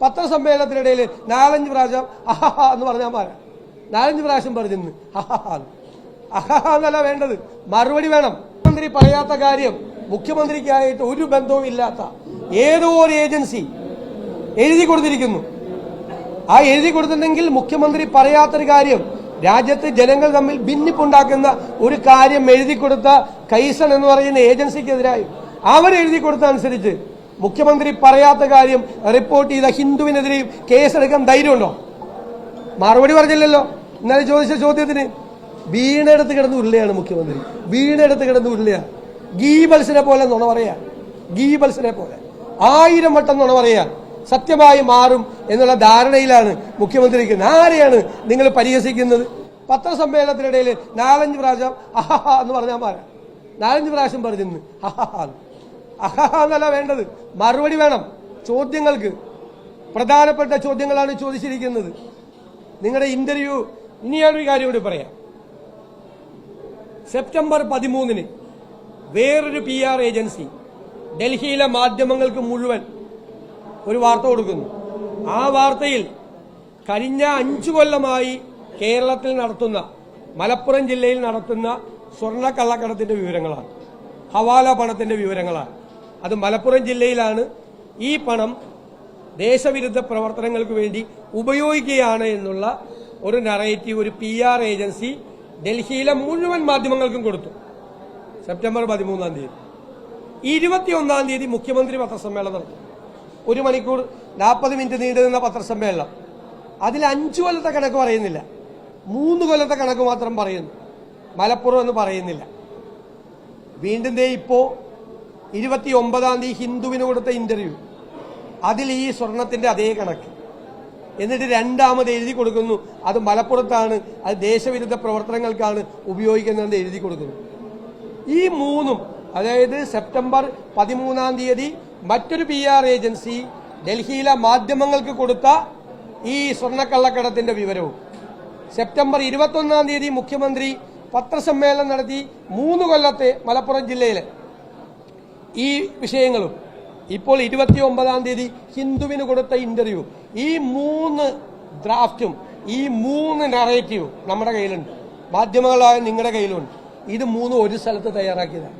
പത്രസമ്മേളനത്തിനിടയിൽ 4-5 പ്രാവശ്യം അഹഹ എന്ന് പറഞ്ഞാൽ പോരാ, 4-5 പ്രാവശ്യം പറഞ്ഞു അഹഹ എന്നല്ല വേണ്ടത്, മറുപടി വേണം. മുഖ്യമന്ത്രി പറയാത്ത കാര്യം മുഖ്യമന്ത്രിക്കായിട്ട് ഒരു ബന്ധവും ഇല്ലാത്ത ഏതോ ഒരു ഏജൻസി എഴുതി കൊടുത്തിരിക്കുന്നു. ആ എഴുതി കൊടുത്തിട്ടുണ്ടെങ്കിൽ മുഖ്യമന്ത്രി പറയാത്തൊരു കാര്യം, രാജ്യത്ത് ജനങ്ങൾ തമ്മിൽ ഭിന്നിപ്പുണ്ടാക്കുന്ന ഒരു കാര്യം എഴുതി കൊടുത്ത കൈസൺ എന്ന് പറയുന്ന ഏജൻസിക്കെതിരായി അവരെഴുതി കൊടുത്ത അനുസരിച്ച് മുഖ്യമന്ത്രി പറയാത്ത കാര്യം റിപ്പോർട്ട് ചെയ്ത ഹിന്ദുവിനെതിരെയും കേസെടുക്കാൻ ധൈര്യമുണ്ടോ? മറുപടി പറഞ്ഞില്ലല്ലോ. ഇന്നലെ ചോദിച്ച ചോദ്യത്തിന് വീണെടുത്ത് കിടന്ന് ഉരുളയാണ് മുഖ്യമന്ത്രി, വീണെടുത്ത് കിടന്ന് ഉരുളയാണ്. ഗീബൽസിനെ പോലെ നുണ പറയാ, ഗീബൽസിനെ പോലെ 1000 വട്ടം നുണ പറയാ, സത്യമായി മാറും എന്നുള്ള ധാരണയിലാണ് മുഖ്യമന്ത്രി. ആരെയാണ് നിങ്ങൾ പരിഹസിക്കുന്നത്? പത്രസമ്മേളനത്തിനിടയിൽ 4-5 പ്രാവശ്യം അഹഹ എന്ന് പറഞ്ഞാൽ പോരാ, 4-5 പ്രാവശ്യം പറഞ്ഞു അഹഹ എന്നല്ല വേണ്ടത്, മറുപടി വേണം. ചോദ്യങ്ങൾക്ക് പ്രധാനപ്പെട്ട ചോദ്യങ്ങളാണ് ചോദിച്ചിരിക്കുന്നത്. നിങ്ങളുടെ ഇന്റർവ്യൂ. ഇനി ഞാനൊരു കാര്യം കൂടി പറയാം. സെപ്റ്റംബർ 13 വേറൊരു PR ഏജൻസി ഡൽഹിയിലെ മാധ്യമങ്ങൾക്ക് മുഴുവൻ ഒരു വാർത്ത കൊടുക്കുന്നു. ആ വാർത്തയിൽ കഴിഞ്ഞ 5 കൊല്ലമായി കേരളത്തിൽ നടത്തുന്ന, മലപ്പുറം ജില്ലയിൽ നടത്തുന്ന സ്വർണ്ണക്കള്ളക്കടത്തിന്റെ വിവരങ്ങളാണ്, ഹവാല പണത്തിന്റെ വിവരങ്ങളാണ്. അത് മലപ്പുറം ജില്ലയിലാണ് ഈ പണം ദേശവിരുദ്ധ പ്രവർത്തനങ്ങൾക്ക് വേണ്ടി ഉപയോഗിക്കുകയാണ് എന്നുള്ള ഒരു നറേറ്റീവ് ഒരു PR ഏജൻസി ഡൽഹിയിലെ മുഴുവൻ മാധ്യമങ്ങൾക്കും കൊടുത്തു. സെപ്റ്റംബർ 13-ാം തീയതി. 21-ാം തീയതി മുഖ്യമന്ത്രി പത്രസമ്മേളനം നടത്തി. 1 മണിക്കൂർ 40 മിനിറ്റ് നീണ്ടു നിന്ന പത്രസമ്മേളനം. അതിൽ 5 കൊല്ലത്തെ കണക്ക് പറയുന്നില്ല, 3 കൊല്ലത്തെ കണക്ക് മാത്രം പറയുന്നു, മലപ്പുറം എന്ന് പറയുന്നില്ല. വീണ്ടും ഇപ്പോ 29-ാം തീയതി ഹിന്ദുവിന് കൊടുത്ത ഇന്റർവ്യൂ, അതിൽ ഈ സ്വർണത്തിന്റെ അതേ കണക്ക്. എന്നിട്ട് രണ്ടാമത് എഴുതി കൊടുക്കുന്നു അത് മലപ്പുറത്താണ്, അത് ദേശവിരുദ്ധ പ്രവർത്തനങ്ങൾക്കാണ് ഉപയോഗിക്കുന്നതെന്ന് എഴുതി കൊടുക്കുന്നു. ഈ മൂന്നും, അതായത് സെപ്റ്റംബർ 13-ാം തീയതി മറ്റൊരു PR ഏജൻസി ഡൽഹിയിലെ മാധ്യമങ്ങൾക്ക് കൊടുത്ത ഈ സ്വർണ്ണക്കള്ളക്കടത്തിന്റെ വിവരവും, സെപ്റ്റംബർ 21-ാം തീയതി മുഖ്യമന്ത്രി പത്രസമ്മേളനം നടത്തി 3 കൊല്ലത്തെ മലപ്പുറം ജില്ലയിലെ ഈ വിഷയങ്ങളും, ഇപ്പോൾ 29-ാം തീയതി ഹിന്ദുവിന് കൊടുത്ത ഇന്റർവ്യൂ, ഈ 3 ഡ്രാഫ്റ്റും ഈ 3 നറേറ്റീവും നമ്മുടെ കയ്യിലുണ്ട്, മാധ്യമങ്ങളായ നിങ്ങളുടെ കയ്യിലുണ്ട്. ഇത് 3 ഒരു സ്ഥലത്ത് തയ്യാറാക്കിയതാണ്.